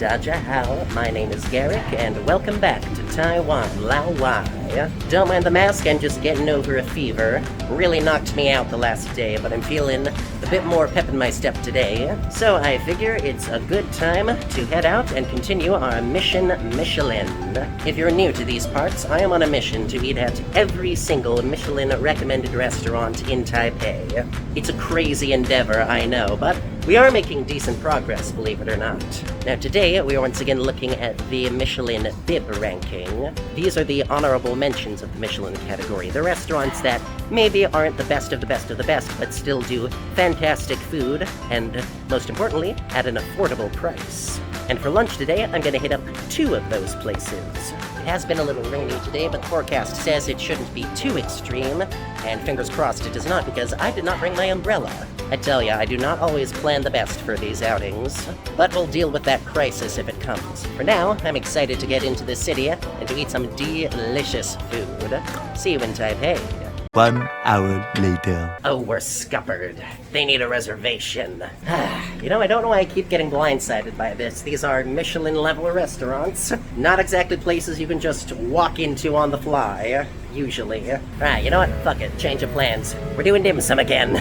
Daja Hao. My name is Garrick, and welcome back to Taiwan, Lao Wai. Don't mind the mask, I'm just getting over a fever. Really knocked me out the last day, but I'm feeling a bit more pep in my step today. So I figure it's a good time to head out and continue our mission Michelin. If you're new to these parts, I am on a mission to eat at every single Michelin-recommended restaurant in Taipei. It's a crazy endeavor, I know, but we are making decent progress, believe it or not. Now today, we are once again looking at the Michelin Bib ranking. These are the honorable mentions of the Michelin category, the restaurants that maybe aren't the best of the best of the best, but still do fantastic food, and most importantly, at an affordable price. And for lunch today, I'm gonna hit up 2 of those places. It has been a little rainy today, but the forecast says it shouldn't be too extreme, and fingers crossed it does not, because I did not bring my umbrella. I tell ya, I do not always plan the best for these outings, but we'll deal with that crisis if it comes. For now, I'm excited to get into the city and to eat some delicious food. See you in Taipei. 1 hour later. Oh, we're scuppered. They need a reservation. You know, I don't know why I keep getting blindsided by this. These are Michelin-level restaurants. Not exactly places you can just walk into on the fly. Usually. Alright, you know what? Fuck it. Change of plans. We're doing dim sum again.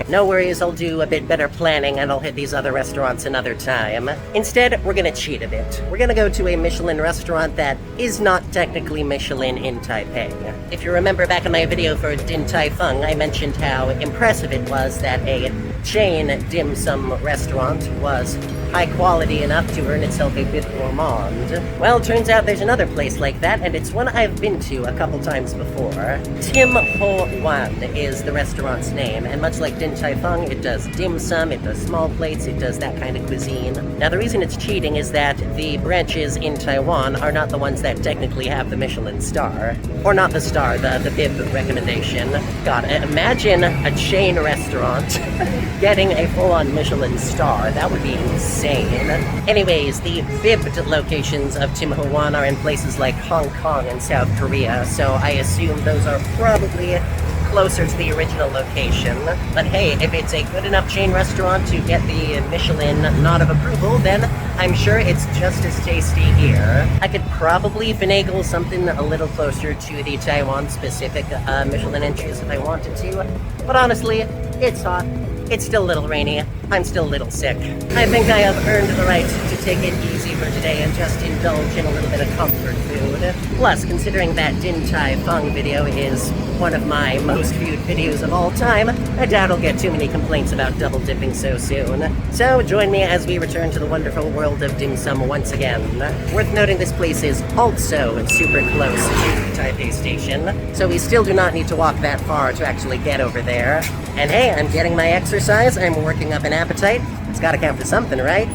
No worries, I'll do a bit better planning and I'll hit these other restaurants another time. Instead, we're gonna cheat a bit. We're gonna go to a Michelin restaurant that is not technically Michelin in Taipei. If you remember back in my video for Din Tai Fung, I mentioned how impressive it was that a chain dim sum restaurant was high quality enough to earn itself a bit gourmand. Well, turns out there's another place like that, and it's one I've been to a couple times before. Tim Ho Wan is the restaurant's name, and much like Din Tai Fung, it does dim sum, it does small plates, it does that kind of cuisine. Now, the reason it's cheating is that the branches in Taiwan are not the ones that technically have the Michelin star. Or not the star, the bib recommendation. God, imagine a chain restaurant getting a full-on Michelin star. That would be insane. Anyways, the bibbed locations of Tim Ho Wan are in places like Hong Kong and South Korea, so I assume those are probably closer to the original location. But hey, if it's a good enough chain restaurant to get the Michelin nod of approval, then I'm sure it's just as tasty here. I could probably finagle something a little closer to the Taiwan-specific Michelin entries if I wanted to, but honestly, it's hot. It's still a little rainy. I'm still a little sick. I think I have earned the right to take it easy for today and just indulge in a little bit of comfort food. Plus, considering that Din Tai Fung video is one of my most viewed videos of all time, I doubt I'll get too many complaints about double dipping so soon. So join me as we return to the wonderful world of dim sum once again. Worth noting, this place is also super close to Taipei Station, so we still do not need to walk that far to actually get over there. And hey, I'm getting my exercise, I'm working up an appetite. It's gotta count for something, right?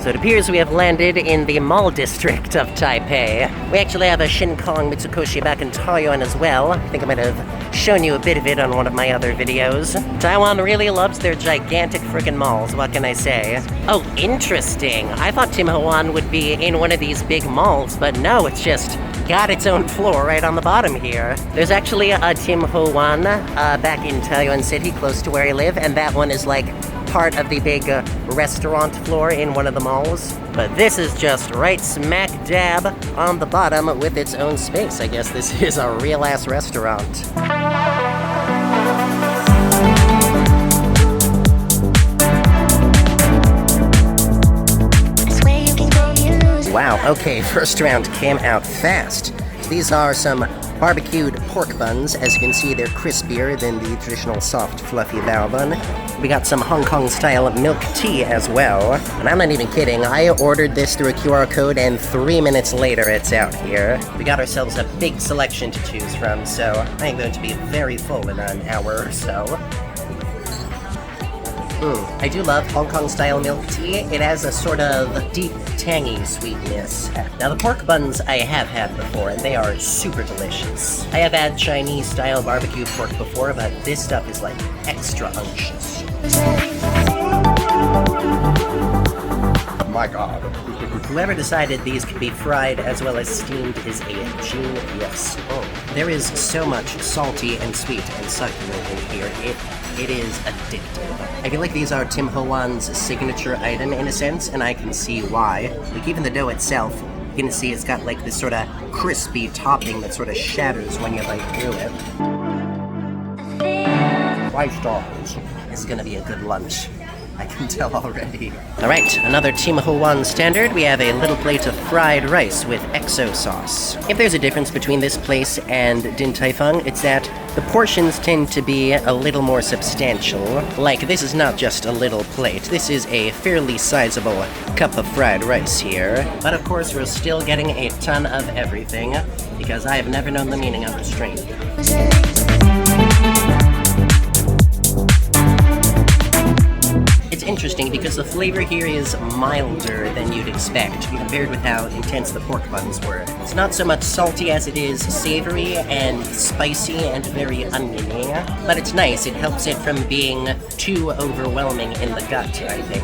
So it appears we have landed in the mall district of Taipei. We actually have a Shinkong Mitsukoshi back in Taoyuan as well. I think I might have shown you a bit of it on one of my other videos. Taiwan really loves their gigantic frickin' malls, what can I say? Oh, interesting. I thought Tim Ho Wan would be in one of these big malls, but no, it's just got its own floor right on the bottom here. There's actually a Tim Ho Wan back in Taoyuan City, close to where I live, and that one is like part of the big restaurant floor in one of the malls. But this is just right smack dab on the bottom with its own space. I guess this is a real-ass restaurant. Wow, okay, first round came out fast. These are some barbecued pork buns. As you can see, they're crispier than the traditional soft, fluffy bao bun. We got some Hong Kong-style milk tea as well. And I'm not even kidding, I ordered this through a QR code and 3 minutes later it's out here. We got ourselves a big selection to choose from, so I'm going to be very full in an hour or so. I do love Hong Kong style milk tea. It has a sort of deep, tangy sweetness. Now the pork buns I have had before, and they are super delicious. I have had Chinese style barbecue pork before, but this stuff is like extra unctuous. My God. Whoever decided these could be fried as well as steamed is a genius. There is so much salty and sweet and succulent in here. It is addictive. I feel like these are Tim Ho Wan's signature item in a sense, and I can see why. Like even the dough itself, you can see it's got like this sort of crispy topping that sort of shatters when you bite through it. 5 stars. This is gonna be a good lunch. I can tell already. Alright, another Tim Ho Wan standard. We have a little plate of fried rice with XO sauce. If there's a difference between this place and Din Tai Fung, it's that the portions tend to be a little more substantial. Like, this is not just a little plate. This is a fairly sizable cup of fried rice here. But of course, we're still getting a ton of everything, because I have never known the meaning of restraint. It's interesting because the flavor here is milder than you'd expect compared with how intense the pork buns were. It's not so much salty as it is savory and spicy and very oniony, but it's nice. It helps it from being too overwhelming in the gut, I think.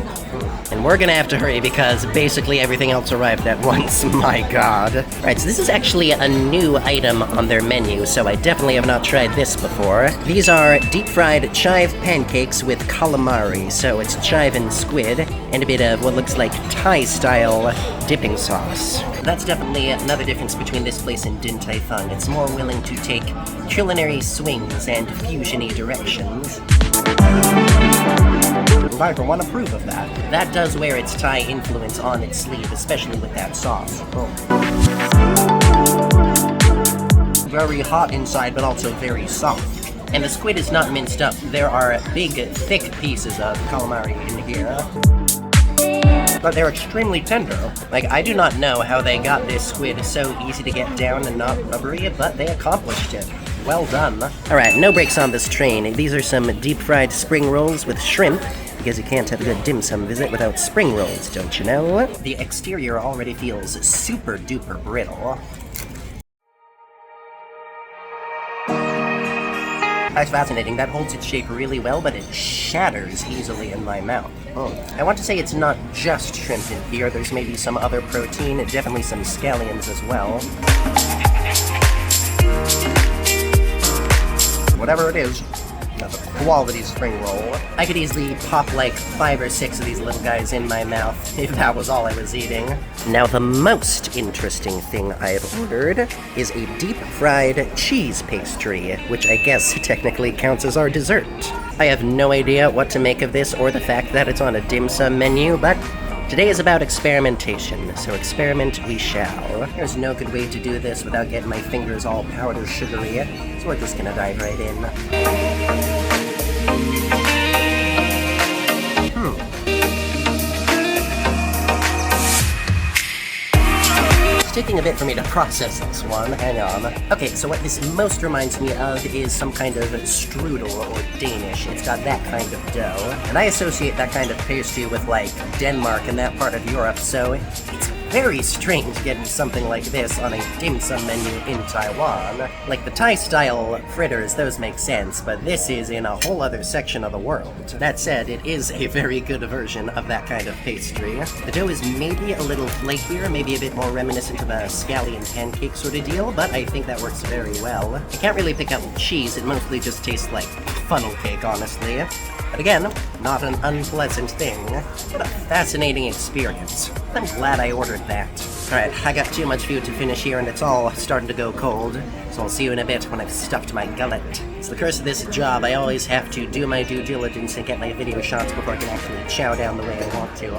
And we're gonna have to hurry because basically everything else arrived at once. My God. Right, so this is actually a new item on their menu, so I definitely have not tried this before. These are deep-fried chive pancakes with calamari, so it's chive and squid, and a bit of what looks like Thai-style dipping sauce. That's definitely another difference between this place and Din Tai Fung. It's more willing to take culinary swings and fusion-y directions. I for one approve of that. That does wear its Thai influence on its sleeve, especially with that sauce. Very hot inside, but also very soft. And the squid is not minced up. There are big, thick pieces of calamari in here. But they're extremely tender. Like, I do not know how they got this squid so easy to get down and not rubbery, but they accomplished it. Well done. Alright, no breaks on this train. These are some deep-fried spring rolls with shrimp, because you can't have a good dim sum visit without spring rolls, don't you know? The exterior already feels super-duper brittle. That's fascinating. That holds its shape really well, but it shatters easily in my mouth. I want to say it's not just shrimp in here. There's maybe some other protein, definitely some scallions as well. Whatever it is, that's a quality spring roll. I could easily pop like 5 or 6 of these little guys in my mouth if that was all I was eating. Now the most interesting thing I've ordered is a deep-fried cheese pastry, which I guess technically counts as our dessert. I have no idea what to make of this or the fact that it's on a dim sum menu, but today is about experimentation, so experiment we shall. There's no good way to do this without getting my fingers all powder sugary, so we're just gonna dive right in. It's taking a bit for me to process this one. Hang on. Okay, so what this most reminds me of is some kind of strudel or Danish. It's got that kind of dough. And I associate that kind of pastry with, like, Denmark and that part of Europe, so it's very strange getting something like this on a dim sum menu in Taiwan. Like the Thai-style fritters, those make sense, but this is in a whole other section of the world. That said, it is a very good version of that kind of pastry. The dough is maybe a little flakier, maybe a bit more reminiscent of a scallion pancake sort of deal, but I think that works very well. I can't really pick up cheese, it mostly just tastes like funnel cake, honestly. But again, not an unpleasant thing. What a fascinating experience. I'm glad I ordered that. Alright, I got too much food to finish here and it's all starting to go cold, so I'll see you in a bit when I've stuffed my gullet. It's the curse of this job, I always have to do my due diligence and get my video shots before I can actually chow down the way I want to.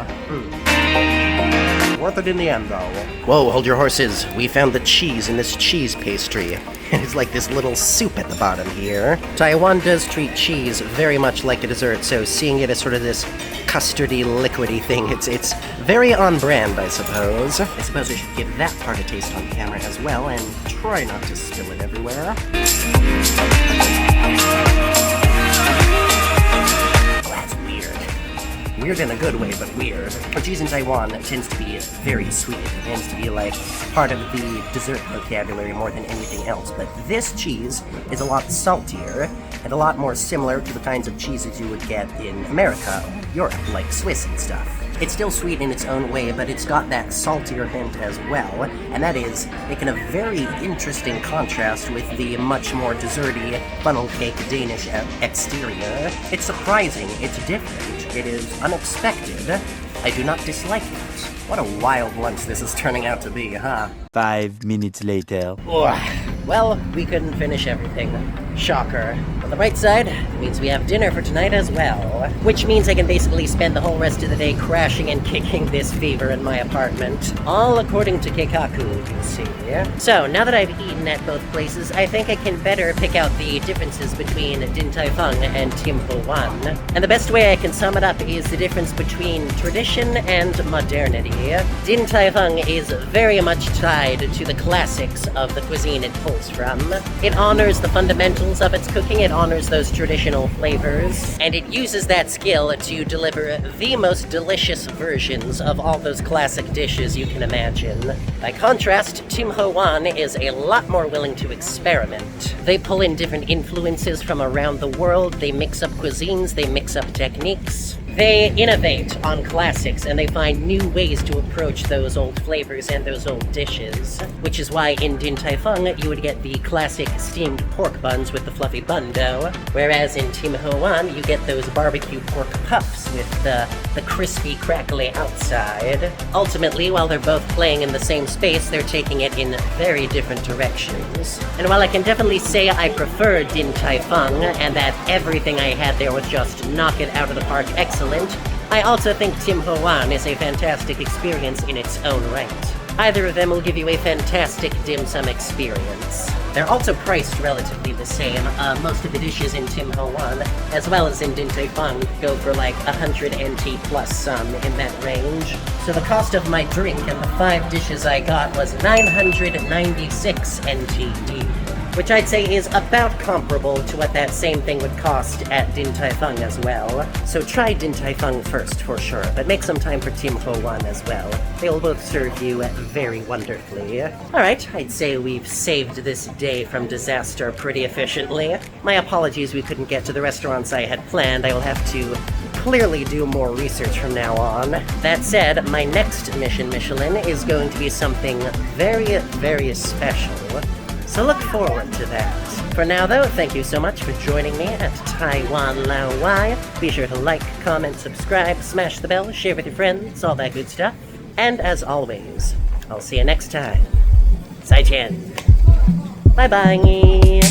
Worth it in the end, though. Whoa, hold your horses. We found the cheese in this cheese pastry. It's like this little soup at the bottom here. Taiwan does treat cheese very much like a dessert, so seeing it as sort of this custardy, liquidy thing, it's very on brand, I suppose. I suppose I should give that part a taste on camera as well, and try not to spill it everywhere. Oh, that's weird. Weird in a good way, but weird. Cheese in Taiwan tends to be very sweet. It tends to be like part of the dessert vocabulary more than anything else. But this cheese is a lot saltier and a lot more similar to the kinds of cheeses you would get in America, Europe, like Swiss and stuff. It's still sweet in its own way, but it's got that saltier hint as well, and that is making a very interesting contrast with the much more desserty funnel cake Danish exterior. It's surprising, it's different, it is unexpected. I do not dislike it. What a wild lunch this is turning out to be, huh? 5 minutes later. Well, we couldn't finish everything. Shocker. On the bright side, it means we have dinner for tonight as well. Which means I can basically spend the whole rest of the day crashing and kicking this fever in my apartment. All according to Keikaku, you see. So, now that I've eaten at both places, I think I can better pick out the differences between Din Tai Fung and Tim Ho Wan. And the best way I can sum it up is the difference between tradition and modernity. Din Tai Fung is very much tied to the classics of the cuisine it pulls from. It honors the fundamentals of its cooking, it honors those traditional flavors, and it uses that skill to deliver the most delicious versions of all those classic dishes you can imagine. By contrast, Tim Ho Wan is a lot more willing to experiment. They pull in different influences from around the world, they mix up cuisines, they mix up techniques. They innovate on classics, and they find new ways to approach those old flavors and those old dishes. Which is why in Din Tai Fung, you would get the classic steamed pork buns with the fluffy bun dough, whereas in Tim Ho Wan, you get those barbecue pork puffs with the crispy, crackly outside. Ultimately, while they're both playing in the same space, they're taking it in very different directions. And while I can definitely say I prefer Din Tai Fung, and that everything I had there was just knock it out of the park excellent, I also think Tim Ho Wan is a fantastic experience in its own right. Either of them will give you a fantastic dim sum experience. They're also priced relatively the same. Most of the dishes in Tim Ho Wan, as well as in Din Tai Fung, go for like 100 NT plus some in that range. So the cost of my drink and the 5 dishes I got was 996 NTD. Which I'd say is about comparable to what that same thing would cost at Din Tai Fung as well. So try Din Tai Fung first for sure, but make some time for Tim Ho Wan as well. They'll both serve you very wonderfully. Alright, I'd say we've saved this day from disaster pretty efficiently. My apologies we couldn't get to the restaurants I had planned. I will have to clearly do more research from now on. That said, my next mission Michelin is going to be something very, very special. So look forward to that. For now though, thank you so much for joining me at Taiwan Lao Wai. Be sure to like, comment, subscribe, smash the bell, share with your friends, all that good stuff. And as always, I'll see you next time. 再见. Bye bye.